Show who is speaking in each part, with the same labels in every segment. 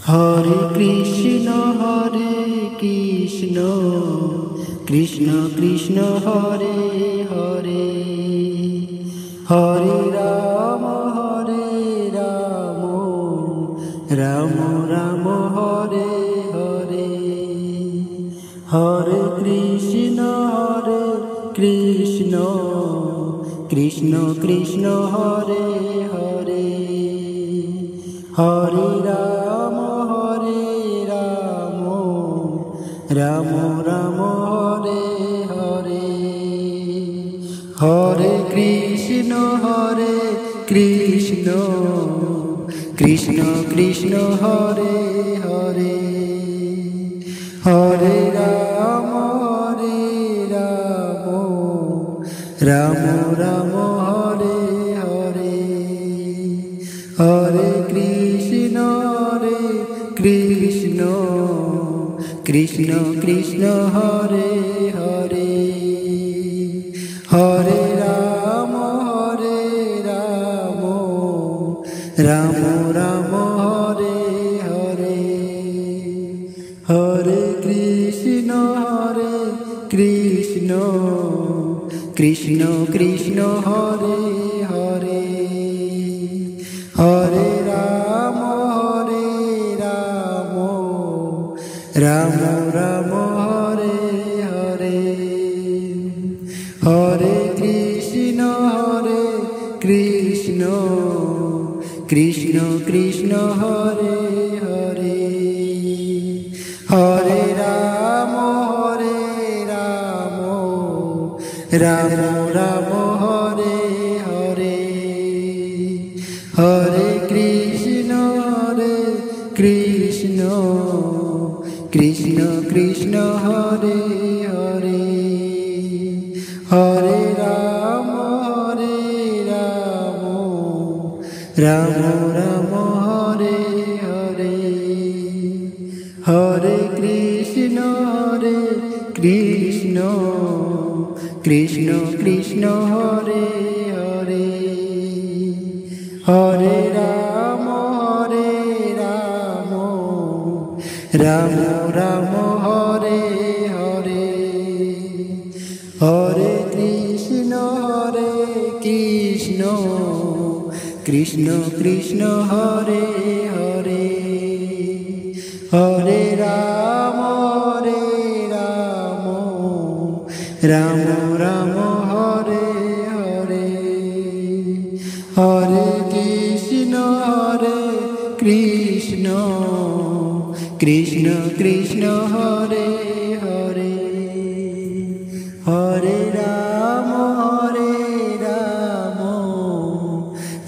Speaker 1: Hare Krishna Krishna Krishna Hare Hare, Hare Ram Ram Ram Hare Hare, Hare Krishna Krishna Krishna Hare Hare, Hare Ram Ram Ram Hare Hare, Hare Krishna Krishna Krishna Hare Hare, Hare Ram Ram Ram Hare Hare, Hare Krishna Krishna Krishna Hare Hare, Hare Ram Ram Ram Hare Hare, Hare Krishna Krishna Krishna Hare Hare, Hare Ram Ram Ram Hare Hare, Hare Krishna Krishna Krishna Hare Hare, Hare Ram Ram Ram Hare Hare, Hare Krishna Krishna Krishna Hare Hare, Hare Ram Ram Ram Hare Hare, Hare Krishna Krishna Krishna Hare Hare, Hare Ram Ram Ram Hare Hare, Hare Krishna Krishna Hare Hare, Hare Ram Ram Ram Hare Hare, Hare Krishna Krishna Krishna Hare Hare, Hare Ram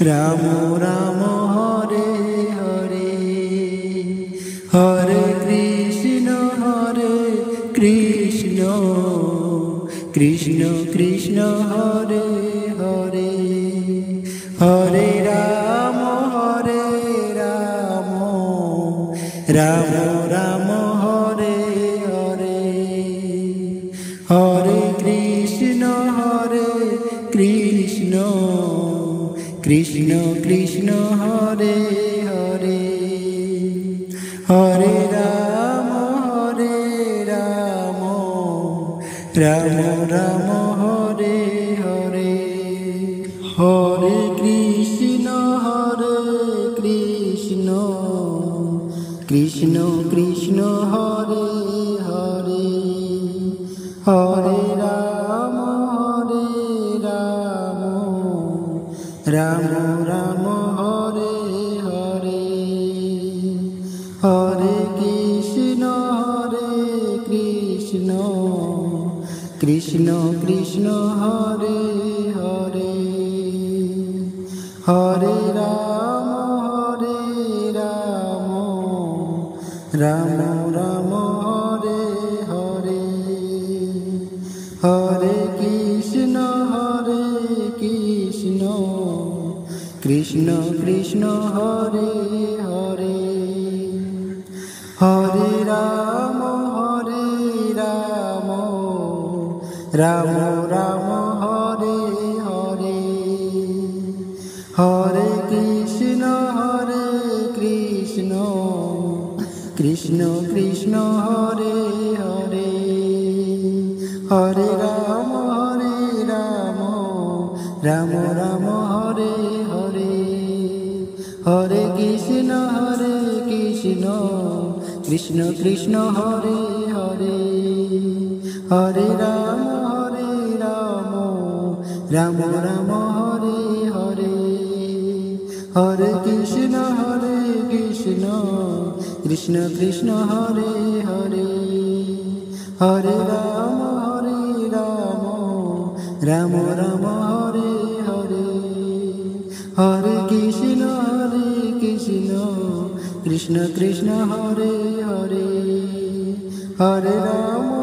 Speaker 1: Ram Ram Hare Hare, Hare Krishna Krishna Krishna Hare Hare, Hare Ram Ram Ram Hare Hare, Hare Krishna Krishna Krishna Hare Hare, Hare Ram Ram Ram Hare Hare, Hare Krishna Krishna Hare Hare, Hare Ram Ram Ram Hare Hare, Hare Krishna Krishna Hare Hare, Hare Ram Ram Ram Hare Hare, Hare Krishna Krishna Hare Hare, Hare Ram Ram Ram Hare Hare, Hare Krishna Krishna Krishna Krishna Hare Hare, Hare Ram Ram Ram Hare Hare, Hare Krishna Krishna Krishna Hare Hare, Hare Ram Ram Ram Hare Hare, Hare Krishna Krishna Krishna Hare Hare, Hare Ram Ram Ram Hare Hare, Hare Krishna Krishna Krishna Hare Hare, Hare Ram